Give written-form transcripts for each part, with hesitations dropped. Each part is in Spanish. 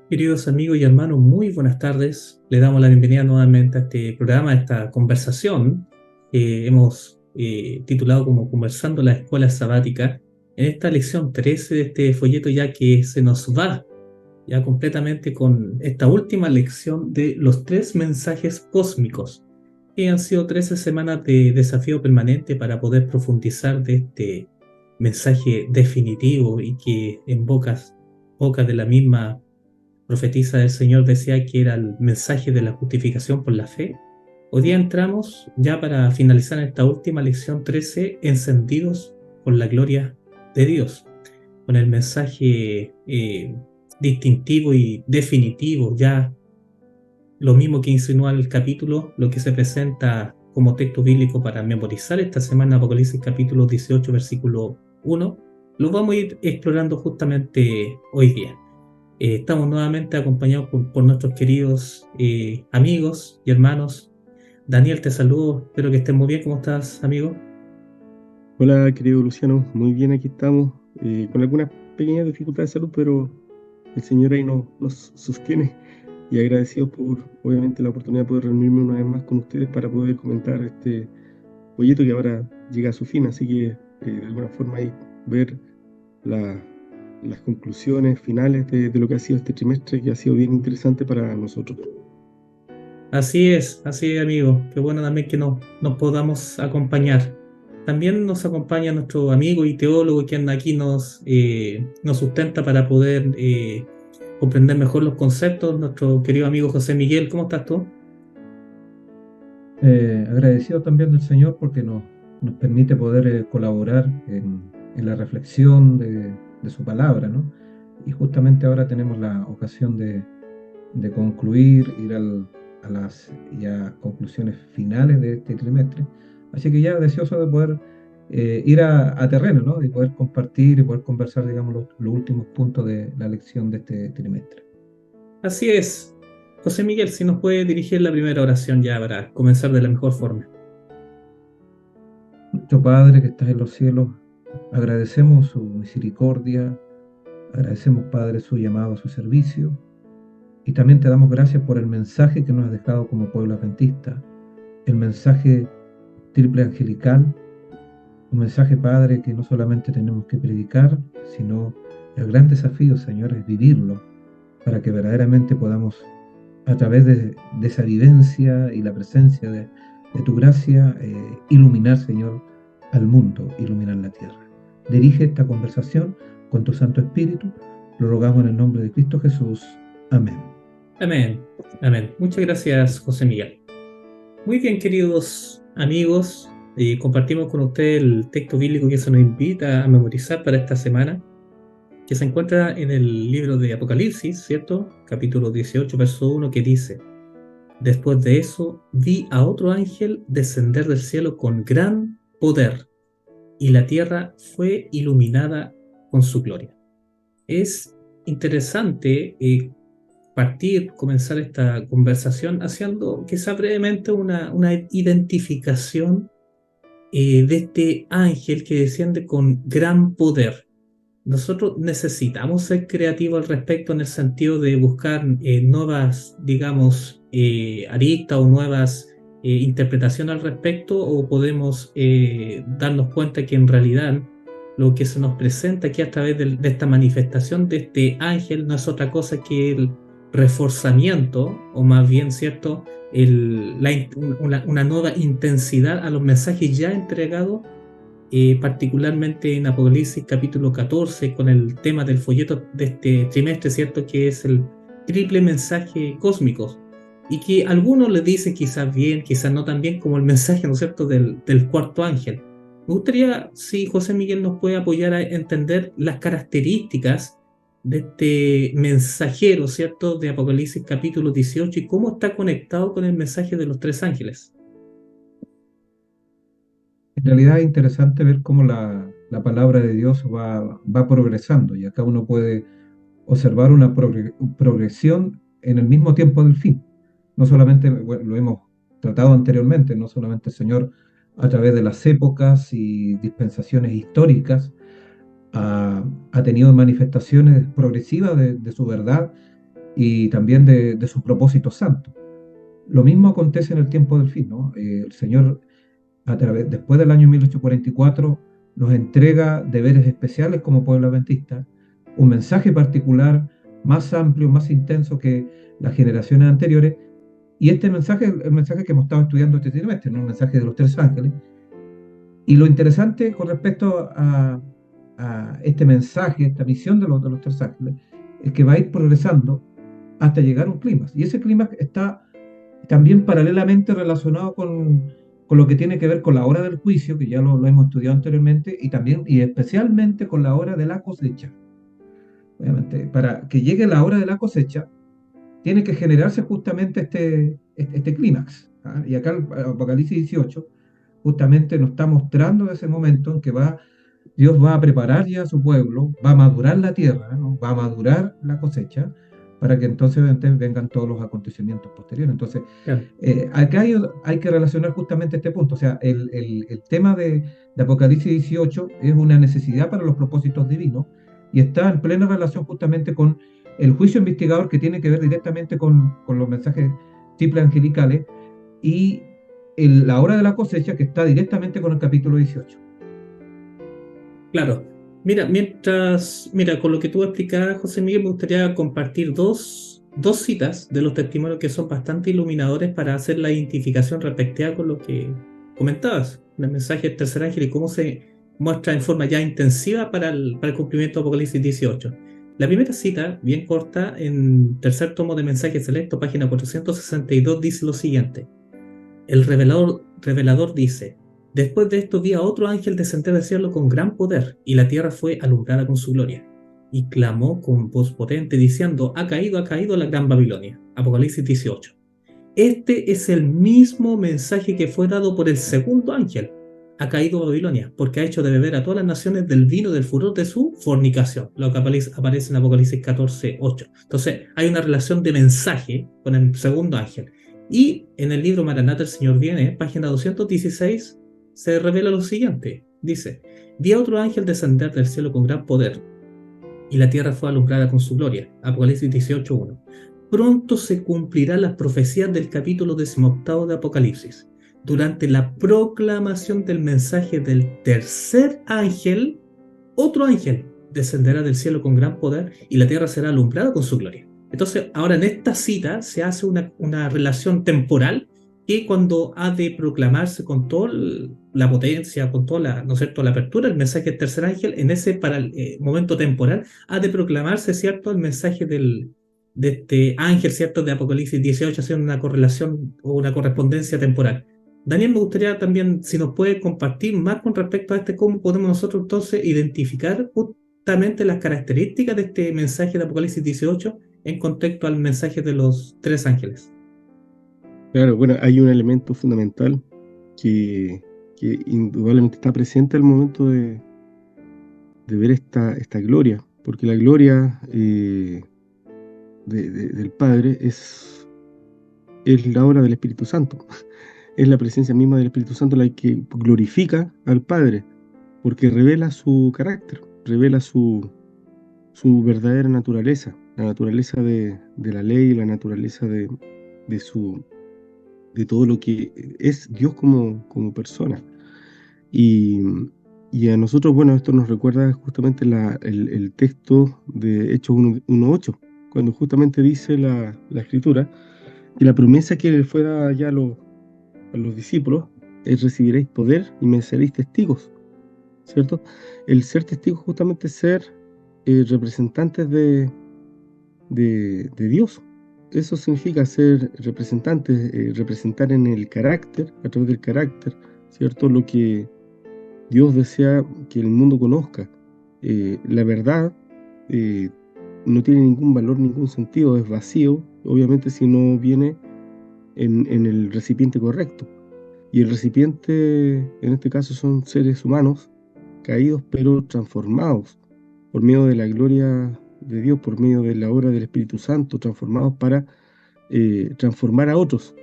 Queridos amigos y hermanos, muy buenas tardes. Le damos la bienvenida nuevamente a este programa, a esta conversación que hemos titulado como Conversando la Escuela Sabática. En esta lección 13 de este folleto, ya que se nos va ya completamente con esta última lección de los tres mensajes cósmicos, que han sido 13 semanas de desafío permanente para poder profundizar de este mensaje definitivo y que en bocas de la misma profetisa del Señor decía que era el mensaje de la justificación por la fe. Hoy día entramos ya para finalizar esta última lección 13, encendidos por la gloria de Dios, con el mensaje distintivo y definitivo, ya lo mismo que insinúa el capítulo, lo que se presenta como texto bíblico para memorizar esta semana, Apocalipsis capítulo 18, versículo 1, lo vamos a ir explorando justamente hoy día. Estamos nuevamente acompañados por nuestros queridos amigos y hermanos. Daniel, te saludo, espero que estés muy bien. ¿Cómo estás, amigo? Hola, querido Luciano, muy bien, aquí estamos, con algunas pequeñas dificultades de salud, pero el Señor ahí nos sostiene y agradecidos por, obviamente, la oportunidad de poder reunirme una vez más con ustedes para poder comentar este proyecto que ahora llega a su fin, así que de alguna forma ahí ver la- las conclusiones finales de lo que ha sido este trimestre, que ha sido bien interesante para nosotros. Así es, amigo. Qué bueno también que nos podamos acompañar. También nos acompaña nuestro amigo y teólogo quien aquí nos sustenta para poder comprender mejor los conceptos, nuestro querido amigo José Miguel. ¿Cómo estás tú? Agradecido también del Señor porque nos permite poder colaborar en la reflexión de su palabra, ¿no? Y justamente ahora tenemos la ocasión de concluir, a las ya conclusiones finales de este trimestre. Así que ya deseoso de poder ir a terreno, ¿no? Y poder compartir y poder conversar, digamos, los últimos puntos de la lección de este trimestre. Así es. José Miguel, si nos puede dirigir la primera oración ya para comenzar de la mejor forma. Nuestro Padre que estás en los cielos, agradecemos su misericordia, agradecemos, Padre, su llamado a su servicio y también te damos gracias por el mensaje que nos has dejado como pueblo adventista, el mensaje triple angelical, un mensaje, Padre, que no solamente tenemos que predicar, sino el gran desafío, Señor, es vivirlo para que verdaderamente podamos, a través de esa vivencia y la presencia de tu gracia, iluminar, Señor, al mundo, iluminar la tierra. Dirige esta conversación con tu Santo Espíritu, lo rogamos en el nombre de Cristo Jesús. Amén. Amén. Amén. Muchas gracias, José Miguel. Muy bien, queridos amigos, compartimos con ustedes el texto bíblico que se nos invita a memorizar para esta semana, que se encuentra en el libro de Apocalipsis, ¿cierto? Capítulo 18, verso 1, que dice: Después de eso, vi a otro ángel descender del cielo con gran poder, y la tierra fue iluminada con su gloria. Es interesante comenzar esta conversación haciendo quizá brevemente una identificación de este ángel que desciende con gran poder. Nosotros necesitamos ser creativos al respecto en el sentido de buscar nuevas, digamos, aristas o nuevas interpretaciones al respecto, o podemos darnos cuenta que en realidad lo que se nos presenta aquí a través de esta manifestación de este ángel no es otra cosa que el reforzamiento, o más bien, ¿cierto? Una nueva intensidad a los mensajes ya entregados, particularmente en Apocalipsis capítulo 14, con el tema del folleto de este trimestre, ¿cierto? Que es el triple mensaje cósmico. Y que algunos le dicen quizás bien, quizás no tan bien, como el mensaje, ¿no es cierto?, del cuarto ángel. Me gustaría si José Miguel nos puede apoyar a entender las características de este mensajero, ¿cierto?, de Apocalipsis capítulo 18 y cómo está conectado con el mensaje de los tres ángeles. En realidad es interesante ver cómo la palabra de Dios va progresando y acá uno puede observar una progresión en el mismo tiempo del fin. No solamente, bueno, lo hemos tratado anteriormente, no solamente el Señor a través de las épocas y dispensaciones históricas ha tenido manifestaciones progresivas de su verdad y también de su propósito santo. Lo mismo acontece en el tiempo del fin, ¿no? El Señor, después del año 1844, nos entrega deberes especiales como pueblo adventista, un mensaje particular más amplio, más intenso que las generaciones anteriores, y este mensaje es el mensaje que hemos estado estudiando este trimestre, ¿no? El mensaje de los tres ángeles. Y lo interesante con respecto a este mensaje, esta misión de los tres ángeles, es que va a ir progresando hasta llegar a un clímax. Y ese clímax está también paralelamente relacionado con lo que tiene que ver con la hora del juicio, que ya lo hemos estudiado anteriormente, y también y especialmente con la hora de la cosecha. Obviamente, para que llegue la hora de la cosecha, tiene que generarse justamente este clímax. ¿Ah? Y acá el Apocalipsis 18 justamente nos está mostrando ese momento en que Dios va a preparar ya a su pueblo, va a madurar la tierra, ¿no? Va a madurar la cosecha, para que entonces vengan todos los acontecimientos posteriores. Entonces, Claro. acá hay que relacionar justamente este punto. O sea, el tema de Apocalipsis 18 es una necesidad para los propósitos divinos y está en plena relación justamente con el juicio investigador, que tiene que ver directamente con los mensajes triples angelicales, y la hora de la cosecha, que está directamente con el capítulo 18. Claro. Mira, con lo que tú explicabas, José Miguel, me gustaría compartir dos citas de los testimonios que son bastante iluminadores para hacer la identificación respectiva con lo que comentabas, el mensaje del tercer ángel y cómo se muestra en forma ya intensiva para el cumplimiento de Apocalipsis 18. La primera cita, bien corta, en tercer tomo de Mensaje Selecto, página 462, dice lo siguiente. El revelador dice: después de esto vi a otro ángel descender del cielo con gran poder, y la tierra fue alumbrada con su gloria. Y clamó con voz potente, diciendo: ha caído la gran Babilonia. Apocalipsis 18. Este es el mismo mensaje que fue dado por el segundo ángel. Ha caído Babilonia, porque ha hecho de beber a todas las naciones del vino del furor de su fornicación. Lo que aparece en Apocalipsis 14:8. Entonces, hay una relación de mensaje con el segundo ángel. Y en el libro Maranata, el Señor viene, página 216, se revela lo siguiente. Dice: vi a otro ángel descender del cielo con gran poder, y la tierra fue alumbrada con su gloria. Apocalipsis 18:1. Pronto se cumplirán las profecías del capítulo 18 de Apocalipsis. Durante la proclamación del mensaje del tercer ángel, otro ángel descenderá del cielo con gran poder y la tierra será alumbrada con su gloria. Entonces, ahora en esta cita se hace una relación temporal que cuando ha de proclamarse con toda la potencia, con toda la, ¿no es cierto?, la apertura del mensaje del tercer ángel, en ese momento temporal ha de proclamarse, ¿cierto?, el mensaje de este ángel, ¿cierto?, de Apocalipsis 18, haciendo una correlación o una correspondencia temporal. Daniel, me gustaría también, si nos puede compartir más con respecto a cómo podemos nosotros entonces identificar justamente las características de este mensaje de Apocalipsis 18 en contexto al mensaje de los tres ángeles. Claro, bueno, hay un elemento fundamental que indudablemente está presente al momento de ver esta gloria, porque la gloria del Padre es la obra del Espíritu Santo, es la presencia misma del Espíritu Santo la que glorifica al Padre, porque revela su carácter, revela su verdadera naturaleza, la naturaleza de la ley, la naturaleza de todo lo que es Dios como persona. Y a nosotros, bueno, esto nos recuerda justamente el texto de Hechos 1:8, cuando justamente dice la Escritura que la promesa que le fue dada ya a los discípulos es: recibiréis poder y me seréis testigos, ¿cierto? El ser testigos justamente es ser representantes de Dios. Eso significa ser representantes, representar en el carácter, a través del carácter, ¿cierto?, lo que Dios desea que el mundo conozca. La verdad no tiene ningún valor, ningún sentido, es vacío, obviamente, si no viene en el recipiente correcto. Y el recipiente, en este caso, son seres humanos caídos, pero transformados por medio de la gloria de Dios, por medio de la obra del Espíritu Santo, transformados para transformar a otros.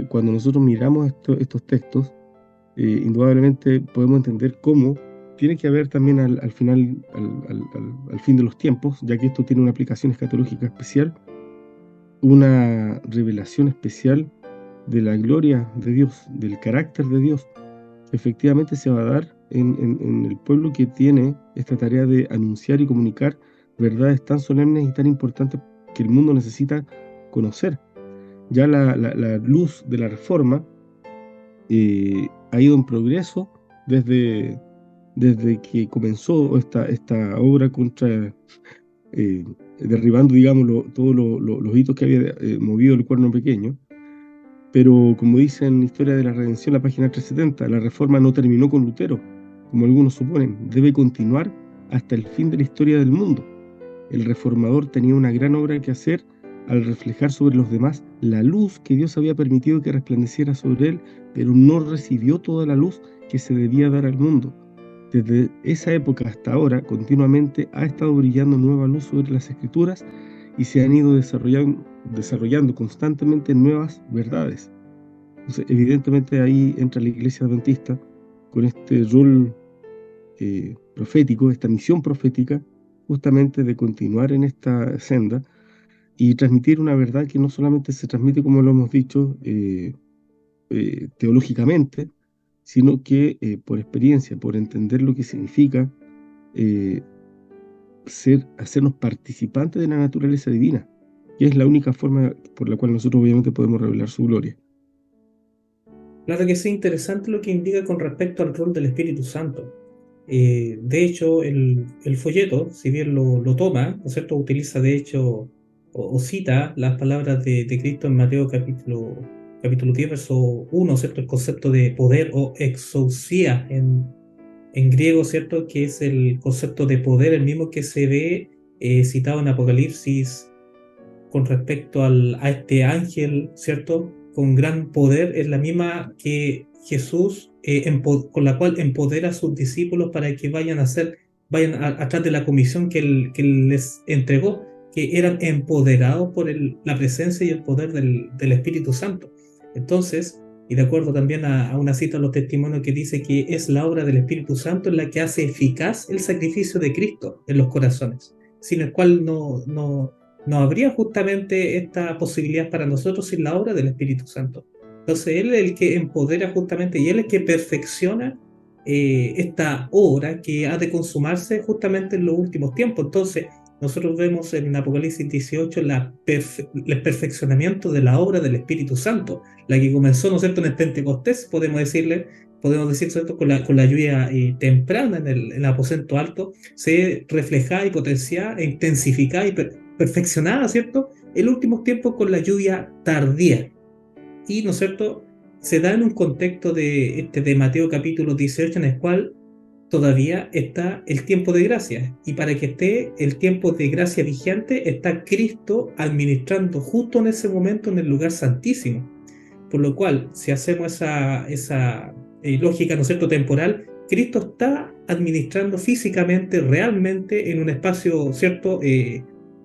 Cuando nosotros miramos estos textos, indudablemente podemos entender cómo tiene que haber también al final, al fin de los tiempos, ya que esto tiene una aplicación escatológica especial, una revelación especial de la gloria de Dios, del carácter de Dios. Efectivamente se va a dar en el pueblo que tiene esta tarea de anunciar y comunicar verdades tan solemnes y tan importantes que el mundo necesita conocer. Ya la luz de la reforma ha ido en progreso desde, desde que comenzó esta obra contra, derribando, digamos, los hitos que había movido el cuerno pequeño. Pero como dice en Historia de la Redención, la página 370, la reforma no terminó con Lutero, como algunos suponen, debe continuar hasta el fin de la historia del mundo. El reformador tenía una gran obra que hacer al reflejar sobre los demás la luz que Dios había permitido que resplandeciera sobre él, pero no recibió toda la luz que se debía dar al mundo. Desde esa época hasta ahora, continuamente ha estado brillando nueva luz sobre las Escrituras y se han ido desarrollando constantemente nuevas verdades. Entonces, evidentemente ahí entra la Iglesia Adventista con este rol profético, esta misión profética, justamente de continuar en esta senda y transmitir una verdad que no solamente se transmite, como lo hemos dicho, teológicamente, sino que por experiencia, por entender lo que significa eh, hacernos participantes de la naturaleza divina, que es la única forma por la cual nosotros obviamente podemos revelar su gloria. Claro que sí, interesante lo que indica con respecto al rol del Espíritu Santo. De hecho, el folleto, si bien lo toma, ¿no es cierto?, utiliza de hecho o cita las palabras de Cristo en Mateo capítulo 10, verso 1, ¿cierto?, el concepto de poder o exousia en griego, ¿cierto?, que es el concepto de poder, el mismo que se ve citado en Apocalipsis con respecto a este ángel, ¿cierto?, con gran poder, es la misma que Jesús, con la cual empodera a sus discípulos para que vayan atrás de la comisión que él les entregó, que eran empoderados por la presencia y el poder del Espíritu Santo. Entonces, y de acuerdo también a una cita de los testimonios que dice que es la obra del Espíritu Santo en la que hace eficaz el sacrificio de Cristo en los corazones, sin el cual no habría justamente esta posibilidad para nosotros sin la obra del Espíritu Santo. Entonces Él es el que empodera justamente y Él es el que perfecciona esta obra que ha de consumarse justamente en los últimos tiempos. Entonces nosotros vemos en Apocalipsis 18 el perfeccionamiento de la obra del Espíritu Santo, la que comenzó, ¿no es cierto?, en el Pentecostés, podemos decir, ¿cierto?, con la lluvia temprana en el aposento alto, se reflejaba y potenciaba e intensificaba y perfeccionada, ¿cierto?, en últimos tiempos con la lluvia tardía. Y, ¿no es cierto?, se da en un contexto de Mateo capítulo 18, en el cual todavía está el tiempo de gracia. Y para que esté el tiempo de gracia vigente, está Cristo administrando justo en ese momento en el lugar santísimo. Por lo cual, si hacemos esa lógica, ¿no es cierto?, temporal, Cristo está administrando físicamente, realmente, en un espacio, ¿cierto?,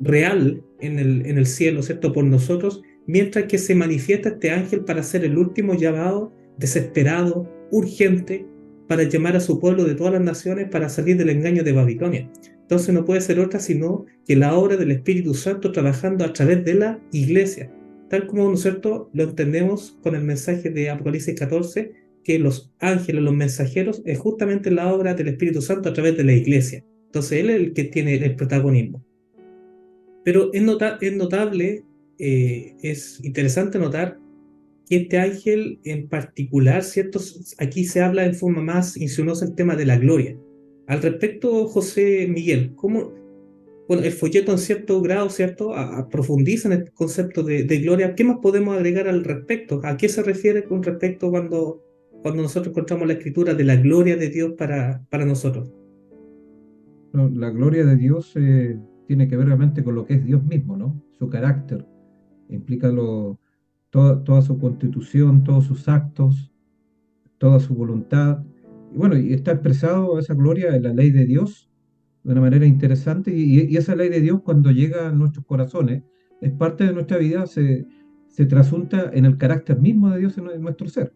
real en el cielo, ¿cierto?, por nosotros, mientras que se manifiesta este ángel para hacer el último llamado desesperado, urgente, para llamar a su pueblo de todas las naciones para salir del engaño de Babilonia. Entonces no puede ser otra sino que la obra del Espíritu Santo trabajando a través de la iglesia, tal como, ¿no es cierto?, lo entendemos con el mensaje de Apocalipsis 14, que los ángeles, los mensajeros, es justamente la obra del Espíritu Santo a través de la iglesia. Entonces Él es el que tiene el protagonismo. Pero es notable, es interesante notar que este ángel en particular, ¿cierto?, aquí se habla en forma más insinuosa el tema de la gloria. Al respecto, José Miguel, bueno, el folleto en cierto grado, ¿cierto?, profundiza en el concepto de gloria. ¿Qué más podemos agregar al respecto? ¿A qué se refiere con respecto cuando nosotros encontramos la escritura de la gloria de Dios para nosotros? No, la gloria de Dios tiene que ver realmente con lo que es Dios mismo, ¿no? Su carácter, implica toda su constitución, todos sus actos, toda su voluntad. Y bueno, y está expresado esa gloria en la ley de Dios de una manera interesante. Y esa ley de Dios, cuando llega a nuestros corazones, es parte de nuestra vida, se trasunta en el carácter mismo de Dios en nuestro ser.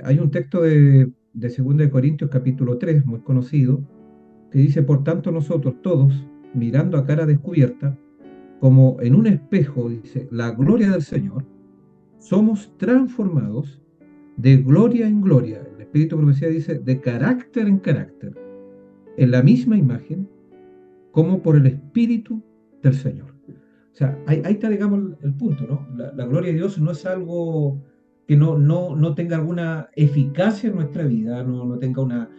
Hay un texto de 2 de Corintios capítulo 3, muy conocido, que dice: por tanto nosotros todos, mirando a cara descubierta, como en un espejo, dice, la gloria del Señor, somos transformados de gloria en gloria. El Espíritu de Profecía dice, de carácter en carácter, en la misma imagen, como por el Espíritu del Señor. O sea, ahí está, digamos, el punto, ¿no? La gloria de Dios no es algo que no tenga alguna eficacia en nuestra vida, no tenga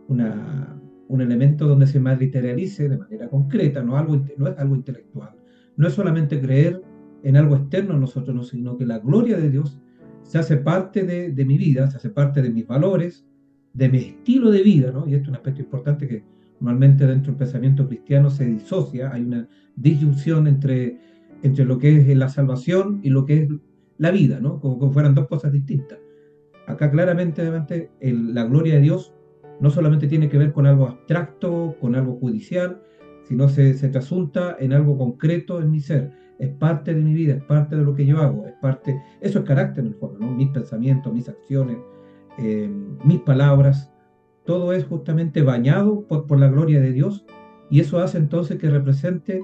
un elemento donde se materialice de manera concreta, no es algo intelectual. No es solamente creer en algo externo a nosotros, no, sino que la gloria de Dios se hace parte de mi vida, se hace parte de mis valores, de mi estilo de vida, ¿no? Y esto es un aspecto importante que normalmente dentro del pensamiento cristiano se disocia, hay una disyunción entre lo que es la salvación y lo que es la vida, ¿no? Como fueran dos cosas distintas. Acá claramente, la gloria de Dios no solamente tiene que ver con algo abstracto, con algo judicial, sino se trasunta en algo concreto en mi ser. Es parte de mi vida, es parte de lo que yo hago, eso es carácter en el fondo, ¿no? Mis pensamientos, mis acciones, mis palabras, todo es justamente bañado por la gloria de Dios, y eso hace entonces que represente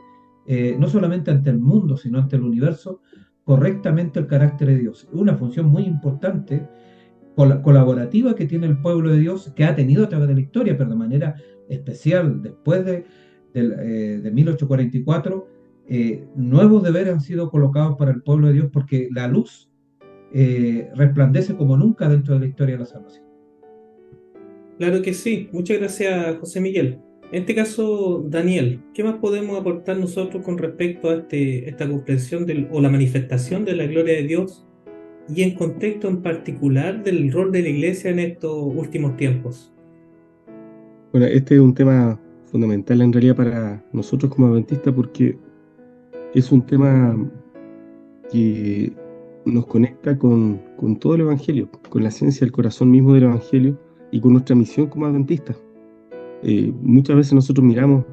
no solamente ante el mundo, sino ante el universo, correctamente el carácter de Dios. Una función muy importante, colaborativa, que tiene el pueblo de Dios, que ha tenido a través de la historia, pero de manera especial después de 1844, nuevos deberes han sido colocados para el pueblo de Dios, porque la luz resplandece como nunca dentro de la historia de la salvación. Claro que sí. Muchas gracias, José Miguel. En este caso, Daniel, ¿qué más podemos aportar nosotros con respecto a esta comprensión o la manifestación de la gloria de Dios y en contexto en particular del rol de la Iglesia en estos últimos tiempos? Bueno, este es un tema fundamental en realidad para nosotros como adventistas, porque es un tema que nos conecta con todo el Evangelio, con la esencia del corazón mismo del Evangelio y con nuestra misión como adventistas. Muchas veces nosotros miramos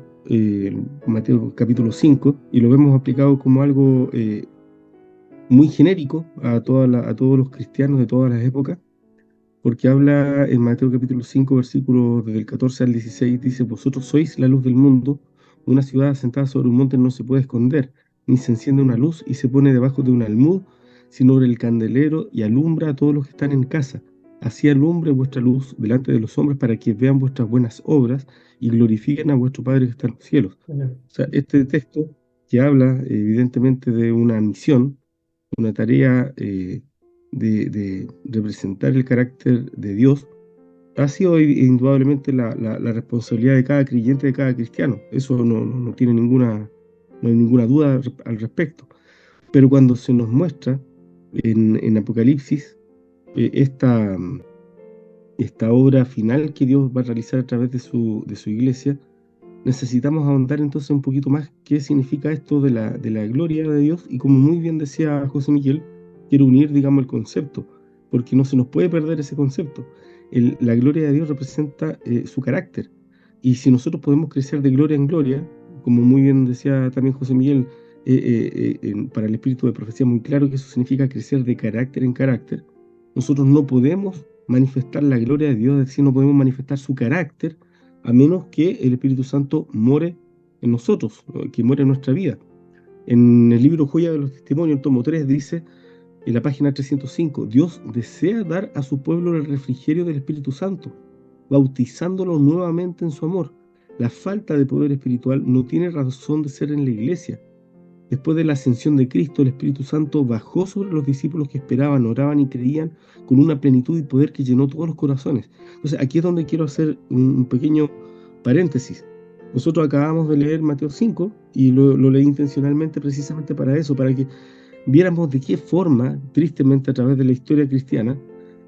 Mateo capítulo 5 y lo vemos aplicado como algo muy genérico a todos los cristianos de todas las épocas, porque habla en Mateo capítulo 5, versículos desde el 14 al 16, dice: vosotros sois la luz del mundo, una ciudad asentada sobre un monte no se puede esconder, ni se enciende una luz y se pone debajo de un almud, sino sobre el candelero, y alumbra a todos los que están en casa. Así alumbre vuestra luz delante de los hombres, para que vean vuestras buenas obras y glorifiquen a vuestro Padre que está en los cielos. O sea, este texto, que habla evidentemente de una misión, una tarea de representar el carácter de Dios, ha sido indudablemente la responsabilidad de cada creyente, de cada cristiano. Eso no tiene no hay ninguna duda al respecto. Pero cuando se nos muestra en Apocalipsis esta obra final que Dios va a realizar a través de su iglesia, necesitamos ahondar entonces un poquito más qué significa esto de la gloria de Dios. Y como muy bien decía José Miguel, quiero unir, digamos, el concepto, porque no se nos puede perder ese concepto. La gloria de Dios representa su carácter, y si nosotros podemos crecer de gloria en gloria, como muy bien decía también José Miguel, para el espíritu de profecía, muy claro que eso significa crecer de carácter en carácter. Nosotros no podemos manifestar la gloria de Dios, es decir, no podemos manifestar su carácter, a menos que el Espíritu Santo more en nosotros, que more en nuestra vida. En el libro Joya de los Testimonios, el tomo 3, dice, en la página 305, Dios desea dar a su pueblo el refrigerio del Espíritu Santo, bautizándolo nuevamente en su amor. La falta de poder espiritual no tiene razón de ser en la iglesia. Después de la ascensión de Cristo, el Espíritu Santo bajó sobre los discípulos que esperaban, oraban y creían con una plenitud y poder que llenó todos los corazones. Entonces, aquí es donde quiero hacer un pequeño paréntesis. Nosotros acabamos de leer Mateo 5 y lo leí intencionalmente precisamente para eso, para que viéramos de qué forma, tristemente a través de la historia cristiana,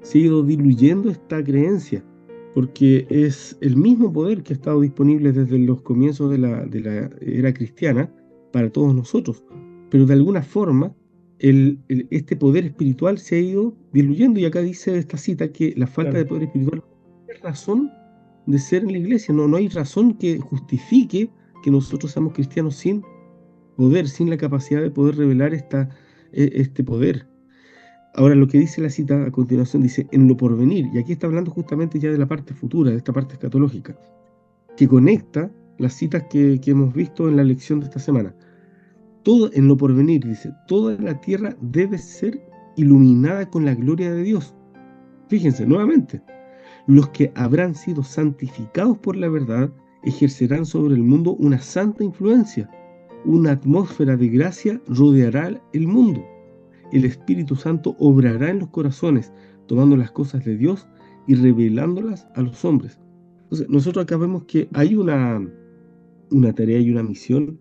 se ha ido diluyendo esta creencia, porque es el mismo poder que ha estado disponible desde los comienzos de la era cristiana para todos nosotros, pero de alguna forma este poder espiritual se ha ido diluyendo. Y acá dice esta cita que la falta de poder espiritual no hay razón de ser en la iglesia, no hay razón que justifique que nosotros seamos cristianos sin poder, sin la capacidad de poder revelar este poder. Ahora, lo que dice la cita a continuación dice: en lo porvenir, y aquí está hablando justamente ya de la parte futura, de esta parte escatológica, que conecta las citas que hemos visto en la lección de esta semana. todo en lo porvenir, dice, toda la tierra debe ser iluminada con la gloria de Dios. Fíjense, nuevamente, los que habrán sido santificados por la verdad ejercerán sobre el mundo una santa influencia. Una atmósfera de gracia rodeará el mundo. El Espíritu Santo obrará en los corazones, tomando las cosas de Dios y revelándolas a los hombres. Entonces, nosotros acá vemos que hay una tarea y una misión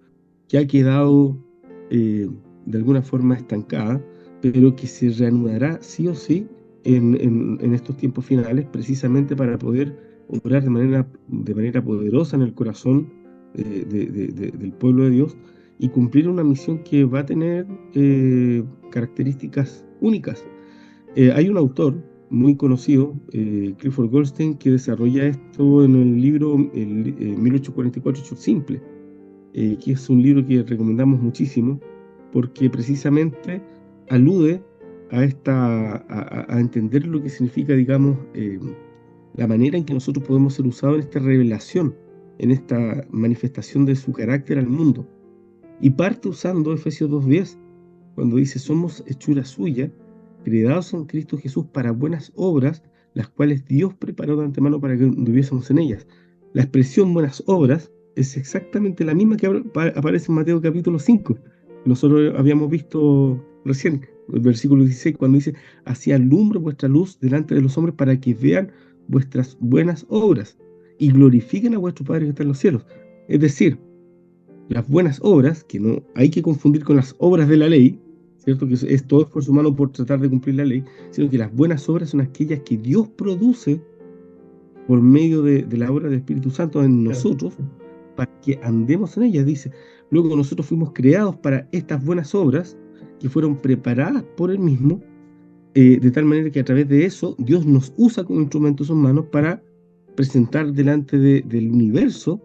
que ha quedado de alguna forma estancada, pero que se reanudará sí o sí en estos tiempos finales, precisamente para poder obrar de manera poderosa en el corazón del pueblo de Dios y cumplir una misión que va a tener características únicas. Hay un autor muy conocido, Clifford Goldstein, que desarrolla esto en el libro 1844 Hechos Simples, que es un libro que recomendamos muchísimo porque precisamente alude a entender lo que significa, digamos, la manera en que nosotros podemos ser usados en esta revelación, en esta manifestación de su carácter al mundo. Y parte usando Efesios 2:10, cuando dice, somos hechura suya, creados en Cristo Jesús para buenas obras, las cuales Dios preparó de antemano para que anduviésemos en ellas. La expresión buenas obras es exactamente la misma que aparece en Mateo capítulo 5. Nosotros habíamos visto recién, el versículo 16, cuando dice, así alumbra vuestra luz delante de los hombres para que vean vuestras buenas obras y glorifiquen a vuestro Padre que está en los cielos. Es decir, las buenas obras, que no hay que confundir con las obras de la ley, ¿cierto? Que es todo esfuerzo humano por tratar de cumplir la ley, sino que las buenas obras son aquellas que Dios produce por medio de la obra del Espíritu Santo en nosotros, para que andemos en ellas. Dice, luego nosotros fuimos creados para estas buenas obras que fueron preparadas por Él mismo, de tal manera que a través de eso Dios nos usa como instrumentos humanos para presentar delante del universo,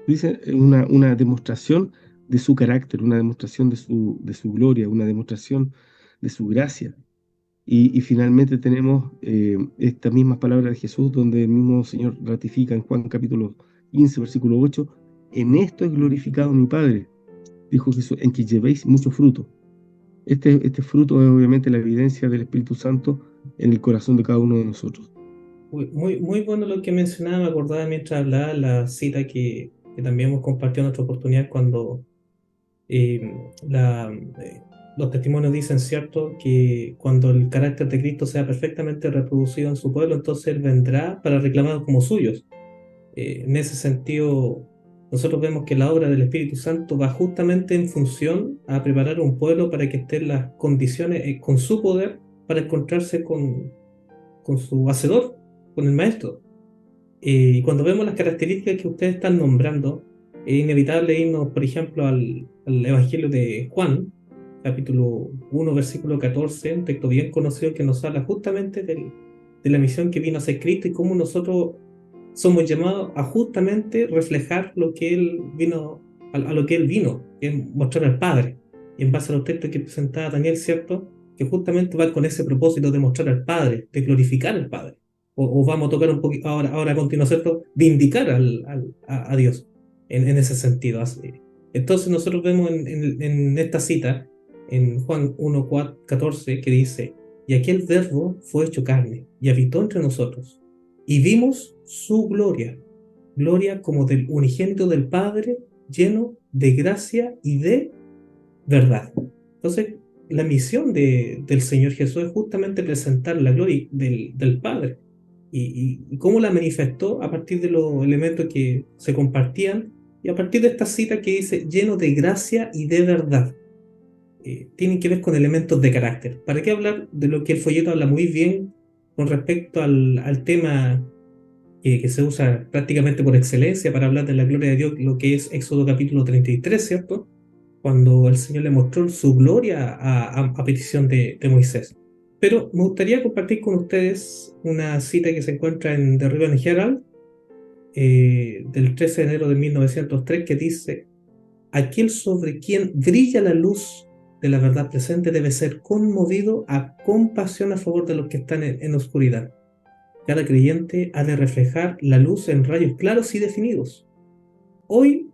dice, una demostración de su carácter, una demostración de su gloria, una demostración de su gracia. Y finalmente tenemos estas mismas palabras de Jesús, donde el mismo Señor ratifica en Juan capítulo 15, versículo 8, en esto es glorificado mi Padre, dijo Jesús, en que llevéis mucho fruto. Este fruto es obviamente la evidencia del Espíritu Santo en el corazón de cada uno de nosotros. Muy bueno lo que mencionaba, me acordaba mientras hablaba la cita que también hemos compartido en nuestra oportunidad cuando los testimonios dicen, ¿cierto?, que cuando el carácter de Cristo sea perfectamente reproducido en su pueblo, entonces Él vendrá para reclamarlos como suyos. En ese sentido, nosotros vemos que la obra del Espíritu Santo va justamente en función a preparar un pueblo para que esté en las condiciones, con su poder, para encontrarse con su Hacedor, con el Maestro. Y cuando vemos las características que ustedes están nombrando, es inevitable irnos, por ejemplo, al Evangelio de Juan, capítulo 1, versículo 14, un texto bien conocido que nos habla justamente de la misión que vino a hacer Cristo y cómo nosotros somos llamados a justamente reflejar lo que Él vino, a lo que Él vino, que es mostrar al Padre. Y en base a los textos que presentaba Daniel, ¿cierto?, que justamente va con ese propósito de mostrar al Padre, de glorificar al Padre. O vamos a tocar un poquito ahora a continuación, ¿cierto?, de indicar a Dios en ese sentido. Entonces nosotros vemos en esta cita, en Juan 1:14, que dice, y aquel verbo fue hecho carne y habitó entre nosotros, y vimos su gloria, gloria como del unigénito del Padre, lleno de gracia y de verdad. Entonces, la misión del Señor Jesús es justamente presentar la gloria del Padre. Y cómo la manifestó a partir de los elementos que se compartían y a partir de esta cita que dice lleno de gracia y de verdad. Tienen que ver con elementos de carácter. ¿Para qué hablar de lo que el folleto habla muy bien con respecto al tema que se usa prácticamente por excelencia para hablar de la gloria de Dios, lo que es Éxodo capítulo 33, ¿cierto?, cuando el Señor le mostró su gloria a petición de Moisés. Pero me gustaría compartir con ustedes una cita que se encuentra en The Ribbon Herald, del 13 de enero de 1903, que dice, aquel sobre quien brilla la luz de la verdad presente debe ser conmovido a compasión a favor de los que están en oscuridad. Cada creyente ha de reflejar la luz en rayos claros y definidos. Hoy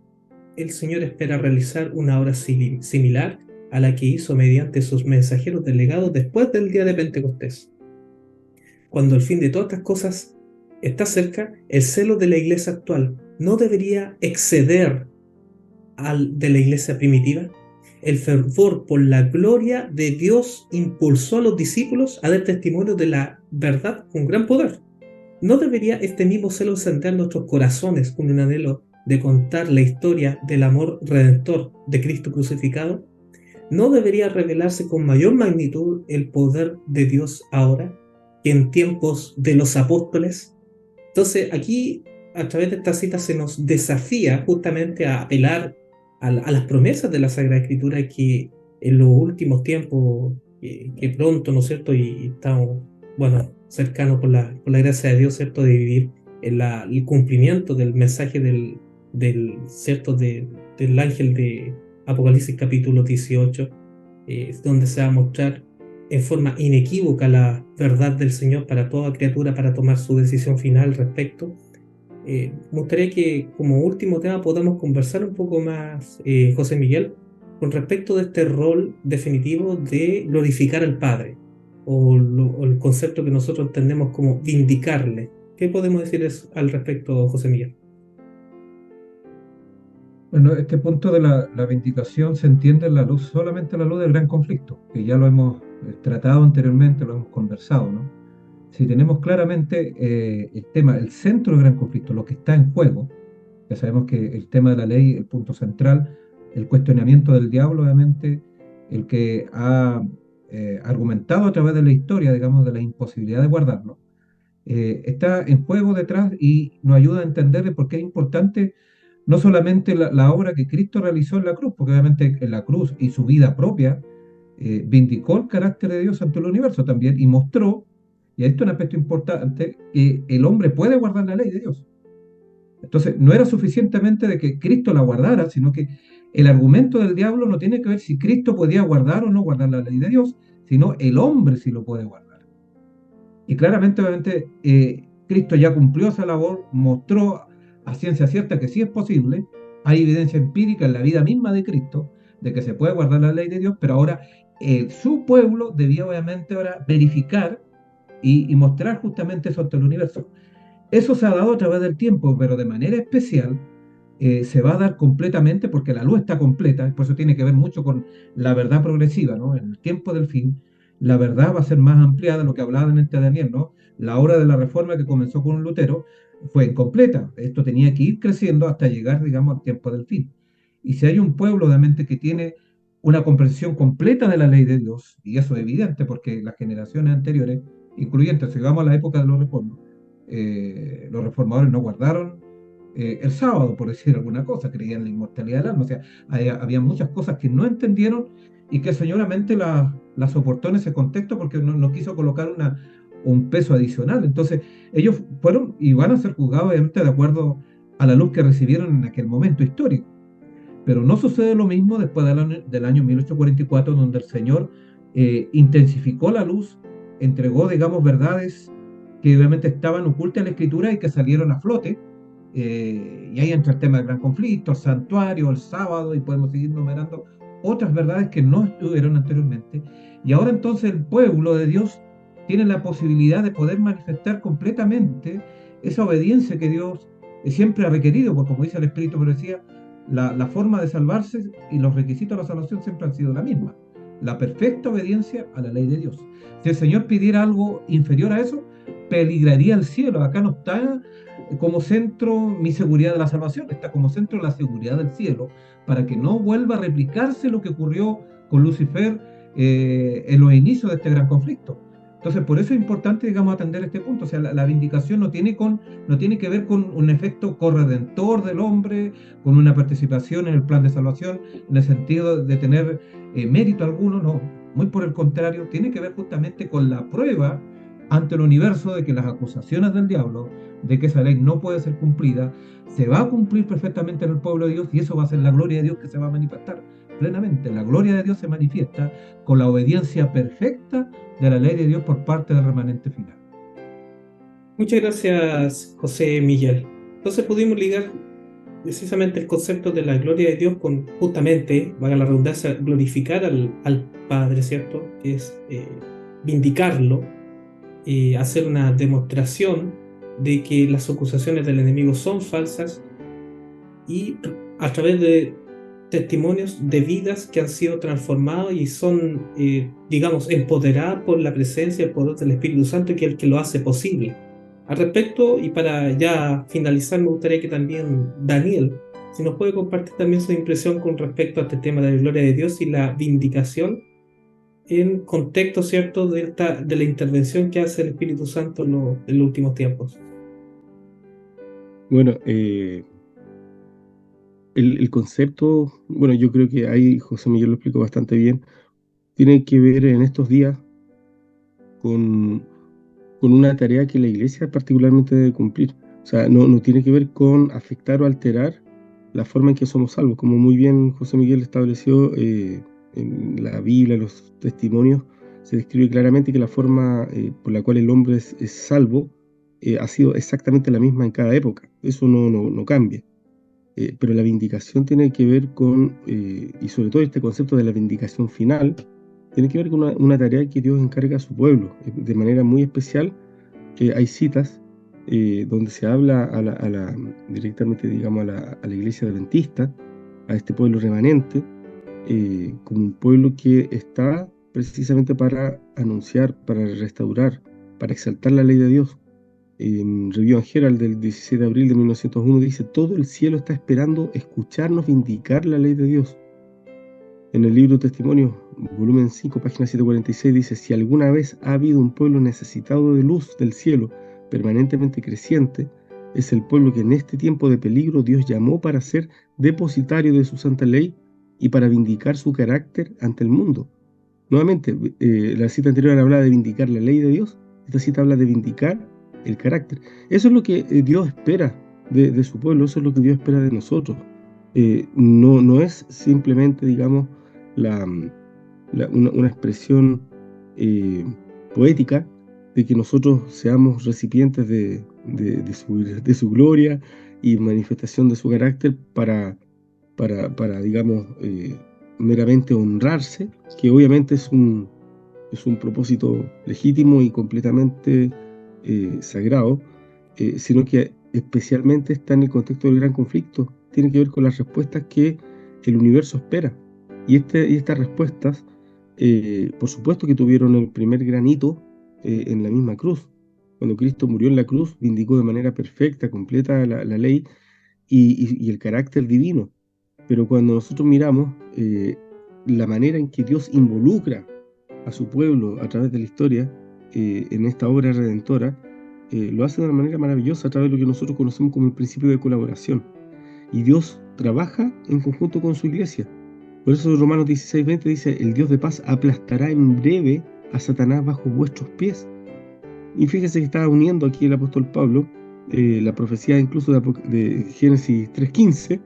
el Señor espera realizar una obra similar a la que hizo mediante sus mensajeros delegados después del día de Pentecostés. Cuando el fin de todas estas cosas está cerca, el celo de la iglesia actual no debería exceder al de la iglesia primitiva. El fervor por la gloria de Dios impulsó a los discípulos a dar testimonio de la verdad con gran poder. ¿No debería este mismo celo encender nuestros corazones con un anhelo de contar la historia del amor redentor de Cristo crucificado? ¿No debería revelarse con mayor magnitud el poder de Dios ahora que en tiempos de los apóstoles? Entonces, aquí, a través de esta cita, se nos desafía justamente a apelar a las promesas de la Sagrada Escritura que en los últimos tiempos, que pronto, ¿no es cierto? Y estamos, bueno, cercanos por la gracia de Dios, ¿cierto? De vivir en el cumplimiento del mensaje ¿cierto? Del ángel de Apocalipsis capítulo 18, donde se va a mostrar en forma inequívoca la verdad del Señor para toda criatura para tomar su decisión final al respecto. Me gustaría que como último tema podamos conversar un poco más, José Miguel, con respecto de este rol definitivo de glorificar al Padre, o el concepto que nosotros entendemos como vindicarle. ¿Qué podemos decir al respecto, José Miguel? Bueno, este punto de la vindicación se entiende en la luz, solamente en la luz del gran conflicto, que ya lo hemos tratado anteriormente, lo hemos conversado, ¿no? Si tenemos claramente el tema, el centro del gran conflicto, lo que está en juego, ya sabemos que el tema de la ley, el punto central, el cuestionamiento del diablo, obviamente, el que ha argumentado a través de la historia, digamos, de la imposibilidad de guardarlo, está en juego detrás y nos ayuda a entender por qué es importante no solamente la obra que Cristo realizó en la cruz, porque obviamente en la cruz y su vida propia vindicó el carácter de Dios ante el universo también y mostró, y esto es un aspecto importante, que el hombre puede guardar la ley de Dios. Entonces, no era suficientemente de que Cristo la guardara, sino que el argumento del diablo no tiene que ver si Cristo podía guardar o no guardar la ley de Dios, sino el hombre si lo puede guardar. Y claramente, obviamente, Cristo ya cumplió esa labor, mostró a ciencia cierta que sí es posible, hay evidencia empírica en la vida misma de Cristo de que se puede guardar la ley de Dios, pero ahora su pueblo debía obviamente ahora verificar y mostrar justamente eso ante el universo. Eso se ha dado a través del tiempo, pero de manera especial se va a dar completamente porque la luz está completa, por eso tiene que ver mucho con la verdad progresiva, ¿no? En el tiempo del fin, la verdad va a ser más ampliada, lo que hablaba en este Daniel, ¿no? La obra de la reforma que comenzó con Lutero fue incompleta, esto tenía que ir creciendo hasta llegar, digamos, al tiempo del fin. Y si hay un pueblo de mente que tiene una comprensión completa de la ley de Dios, y eso es evidente porque las generaciones anteriores, incluyendo, si vamos a la época de los reformadores no guardaron el sábado, por decir alguna cosa, creían en la inmortalidad del alma, o sea, había muchas cosas que no entendieron y que señoramente la soportó en ese contexto porque no quiso colocar un peso adicional. Entonces, ellos fueron y van a ser juzgados obviamente de acuerdo a la luz que recibieron en aquel momento histórico. Pero no sucede lo mismo después del año 1844, donde el Señor intensificó la luz, entregó, digamos, verdades que obviamente estaban ocultas en la Escritura y que salieron a flote. Y ahí entra el tema del gran conflicto, el santuario, el sábado, y podemos seguir numerando otras verdades que no estuvieron anteriormente. Y ahora entonces el pueblo de Dios tiene la posibilidad de poder manifestar completamente esa obediencia que Dios siempre ha requerido, porque como dice el Espíritu, pero decía, la forma de salvarse y los requisitos de la salvación siempre han sido la misma, la perfecta obediencia a la ley de Dios. Si el Señor pidiera algo inferior a eso, peligraría el cielo. Acá no está como centro mi seguridad de la salvación, está como centro la seguridad del cielo, para que no vuelva a replicarse lo que ocurrió con Lucifer en los inicios de este gran conflicto. Entonces, por eso es importante, digamos, atender este punto. O sea, la vindicación no tiene que ver con un efecto corredentor del hombre, con una participación en el plan de salvación, en el sentido de tener mérito alguno, no. Muy por el contrario, tiene que ver justamente con la prueba ante el universo de que las acusaciones del diablo, de que esa ley no puede ser cumplida, se va a cumplir perfectamente en el pueblo de Dios y eso va a ser la gloria de Dios que se va a manifestar plenamente. La gloria de Dios se manifiesta con la obediencia perfecta de la ley de Dios por parte del remanente final. Muchas gracias, José Miguel. Entonces pudimos ligar precisamente el concepto de la gloria de Dios con justamente, valga la redundancia, glorificar al Padre, ¿cierto? Que es vindicarlo, hacer una demostración de que las acusaciones del enemigo son falsas y a través de testimonios de vidas que han sido transformadas y son, digamos, empoderadas por la presencia y el poder del Espíritu Santo, que es el que lo hace posible. Al respecto, y para ya finalizar, me gustaría que también Daniel, si nos puede compartir también su impresión con respecto a este tema de la gloria de Dios y la vindicación en contexto, ¿cierto?, de la intervención que hace el Espíritu Santo en los últimos tiempos. Bueno, el concepto, bueno, yo creo que ahí José Miguel lo explicó bastante bien, tiene que ver en estos días con una tarea que la Iglesia particularmente debe cumplir. O sea, no tiene que ver con afectar o alterar la forma en que somos salvos. Como muy bien José Miguel estableció en la Biblia, los testimonios, se describe claramente que la forma por la cual el hombre es salvo ha sido exactamente la misma en cada época. Eso no cambia. Pero la vindicación tiene que ver con, y sobre todo este concepto de la vindicación final, tiene que ver con una tarea que Dios encarga a su pueblo. De manera muy especial, hay citas donde se habla directamente, digamos, a la iglesia adventista, a este pueblo remanente, como un pueblo que está precisamente para anunciar, para restaurar, para exaltar la ley de Dios. En Review and Herald del 16 de abril de 1901 dice: todo el cielo está esperando escucharnos vindicar la ley de Dios. En el libro Testimonios, volumen 5, página 746, dice: si alguna vez ha habido un pueblo necesitado de luz del cielo, permanentemente creciente, es el pueblo que en este tiempo de peligro Dios llamó para ser depositario de su santa ley y para vindicar su carácter ante el mundo. Nuevamente, la cita anterior hablaba de vindicar la ley de Dios, esta cita habla de vindicar el carácter. Eso es lo que Dios espera de su pueblo, eso es lo que Dios espera de nosotros. No es simplemente, digamos, una expresión poética de que nosotros seamos recipientes de su gloria y manifestación de su carácter para digamos, meramente honrarse, que obviamente es un propósito legítimo y completamente sagrado, sino que especialmente está en el contexto del gran conflicto. Tiene que ver con las respuestas que el universo espera. Y estas respuestas, por supuesto que tuvieron el primer gran hito en la misma cruz. Cuando Cristo murió en la cruz, vindicó de manera perfecta, completa la ley y el carácter divino. Pero cuando nosotros miramos la manera en que Dios involucra a su pueblo a través de la historia en esta obra redentora, lo hace de una manera maravillosa a través de lo que nosotros conocemos como el principio de colaboración. Y Dios trabaja en conjunto con su iglesia. Por eso Romanos 16:20 dice: el Dios de paz aplastará en breve a Satanás bajo vuestros pies. Y fíjese que está uniendo aquí el apóstol Pablo la profecía incluso de Génesis 3:15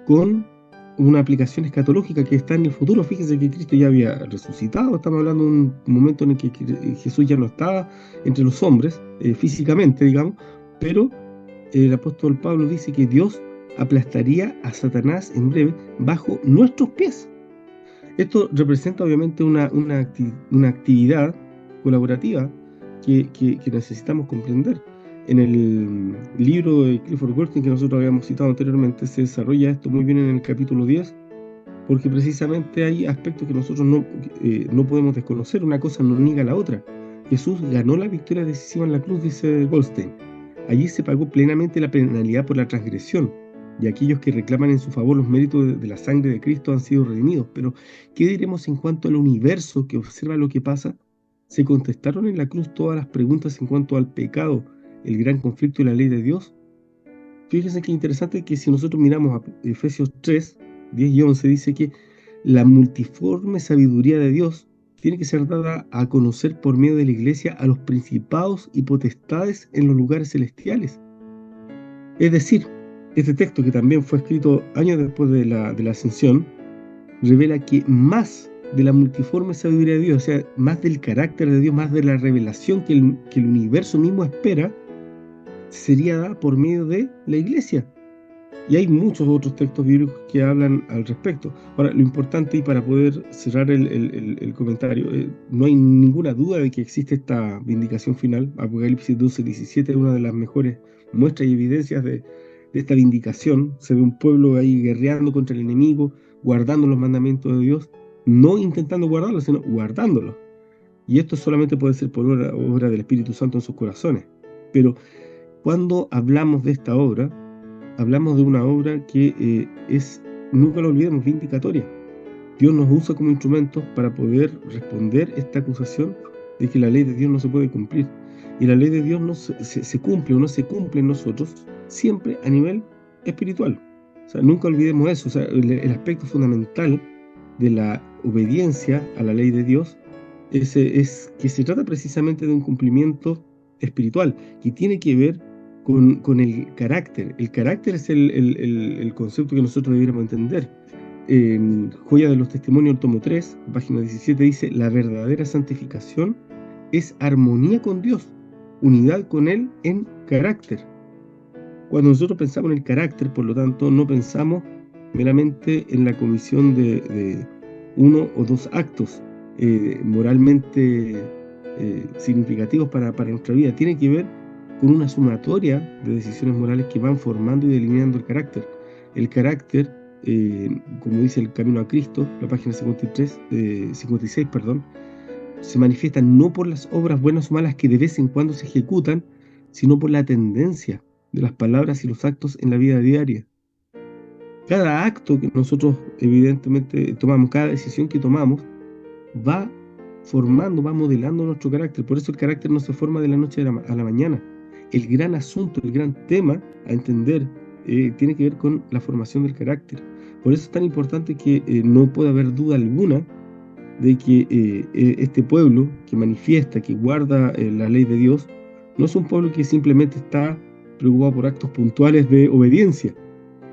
con una aplicación escatológica que está en el futuro. Fíjense que Cristo ya había resucitado, estamos hablando de un momento en el que Jesús ya no estaba entre los hombres, físicamente, digamos, pero el apóstol Pablo dice que Dios aplastaría a Satanás en breve bajo nuestros pies. Esto representa obviamente una actividad colaborativa que necesitamos comprender. En el libro de Clifford Goldstein que nosotros habíamos citado anteriormente, se desarrolla esto muy bien en el capítulo 10, porque precisamente hay aspectos que nosotros no podemos desconocer. Una cosa no niega la otra. Jesús ganó la victoria decisiva en la cruz, dice Goldstein. Allí se pagó plenamente la penalidad por la transgresión, y aquellos que reclaman en su favor los méritos de la sangre de Cristo han sido redimidos. Pero, ¿qué diremos en cuanto al universo que observa lo que pasa? ¿Se contestaron en la cruz todas las preguntas en cuanto al pecado, el gran conflicto y la ley de Dios? Fíjense que interesante que si nosotros miramos a Efesios 3, 10 y 11, dice que la multiforme sabiduría de Dios tiene que ser dada a conocer por medio de la iglesia a los principados y potestades en los lugares celestiales. Es decir, este texto, que también fue escrito años después de la ascensión, revela que más de la multiforme sabiduría de Dios, o sea, más del carácter de Dios, más de la revelación que el universo mismo espera, sería dada por medio de la iglesia. Y hay muchos otros textos bíblicos que hablan al respecto. Ahora, lo importante, y para poder cerrar el comentario, no hay ninguna duda de que existe esta vindicación final. Apocalipsis 12:17 es una de las mejores muestras y evidencias de esta vindicación. Se ve un pueblo ahí guerreando contra el enemigo, guardando los mandamientos de Dios, no intentando guardarlos, sino guardándolos. Y esto solamente puede ser por obra del Espíritu Santo en sus corazones. Pero cuando hablamos de esta obra, hablamos de una obra que es, nunca lo olvidemos, vindicatoria. Dios nos usa como instrumentos para poder responder esta acusación de que la ley de Dios no se puede cumplir. Y la ley de Dios no se cumple o no se cumple en nosotros siempre a nivel espiritual. O sea, nunca olvidemos eso. O sea, el aspecto fundamental de la obediencia a la ley de Dios es que se trata precisamente de un cumplimiento espiritual que tiene que ver con el carácter. El carácter es el concepto que nosotros debiéramos entender. En Joya de los Testimonios, el tomo 3, página 17, dice: la verdadera santificación es armonía con Dios, unidad con Él en carácter. Cuando nosotros pensamos en el carácter, por lo tanto, no pensamos meramente en la comisión de uno o dos actos moralmente significativos para nuestra vida. Tiene que ver con una sumatoria de decisiones morales que van formando y delineando el carácter. El carácter, como dice el Camino a Cristo, la página 56, se manifiesta no por las obras buenas o malas que de vez en cuando se ejecutan, sino por la tendencia de las palabras y los actos en la vida diaria. Cada acto que nosotros evidentemente tomamos, cada decisión que tomamos, va formando, va modelando nuestro carácter. Por eso el carácter no se forma de la noche a la mañana. El gran asunto, el gran tema a entender tiene que ver con la formación del carácter. Por eso es tan importante que no puede haber duda alguna de que este pueblo que manifiesta, que guarda la ley de Dios, no es un pueblo que simplemente está preocupado por actos puntuales de obediencia.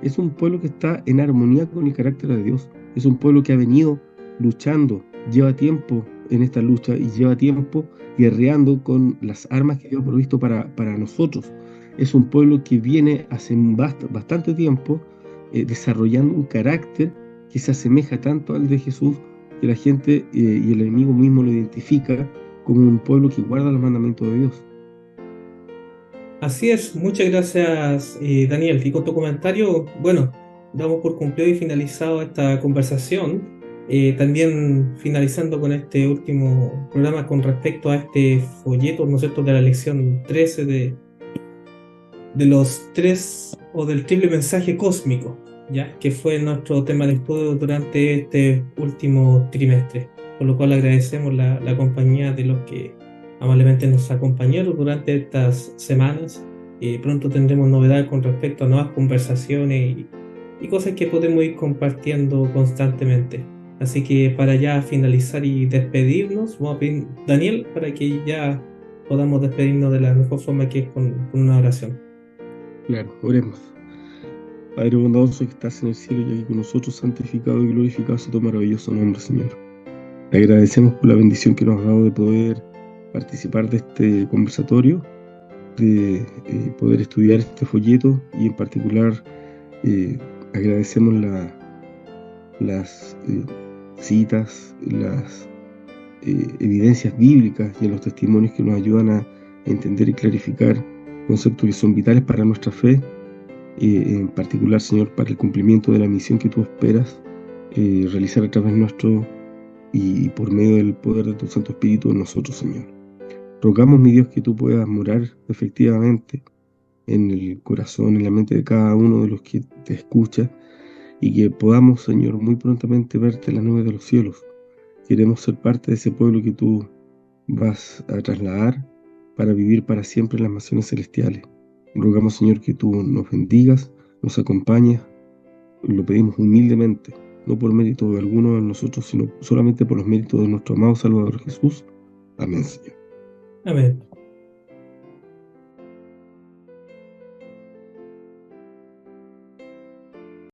Es un pueblo que está en armonía con el carácter de Dios. Es un pueblo que ha venido luchando, lleva tiempo en esta lucha y lleva tiempo guerreando con las armas que Dios ha provisto para nosotros. Es un pueblo que viene hace bastante tiempo desarrollando un carácter que se asemeja tanto al de Jesús, que la gente y el enemigo mismo lo identifica como un pueblo que guarda los mandamientos de Dios. Así es, muchas gracias, Daniel. Y con tu comentario, bueno, damos por cumplido y finalizado esta conversación. También finalizando con este último programa con respecto a este folleto, ¿no es cierto?, de la lección 13 de los tres o del triple mensaje cósmico, ¿ya?, que fue nuestro tema de estudio durante este último trimestre. Por lo cual agradecemos la compañía de los que amablemente nos acompañaron durante estas semanas. Pronto tendremos novedades con respecto a nuevas conversaciones y cosas que podemos ir compartiendo constantemente. Así que para ya finalizar y despedirnos, vamos a pedir, Daniel, para que ya podamos despedirnos de la mejor forma, que es con una oración. Claro, oremos. Padre bondadoso que estás en el cielo y aquí con nosotros, santificado y glorificado sea tu maravilloso nombre, Señor. Te agradecemos por la bendición que nos has dado de poder participar de este conversatorio, de poder estudiar este folleto, y en particular agradecemos las citas, las evidencias bíblicas y los testimonios que nos ayudan a entender y clarificar conceptos que son vitales para nuestra fe, en particular, Señor, para el cumplimiento de la misión que tú esperas realizar a través nuestro y por medio del poder de tu Santo Espíritu en nosotros, Señor. Rogamos, mi Dios, que tú puedas morar efectivamente en el corazón, en la mente de cada uno de los que te escucha, y que podamos, Señor, muy prontamente verte en las nubes de los cielos. Queremos ser parte de ese pueblo que tú vas a trasladar para vivir para siempre en las mansiones celestiales. Rogamos, Señor, que tú nos bendigas, nos acompañes. Lo pedimos humildemente, no por mérito de alguno de nosotros, sino solamente por los méritos de nuestro amado Salvador Jesús. Amén, Señor. Amén.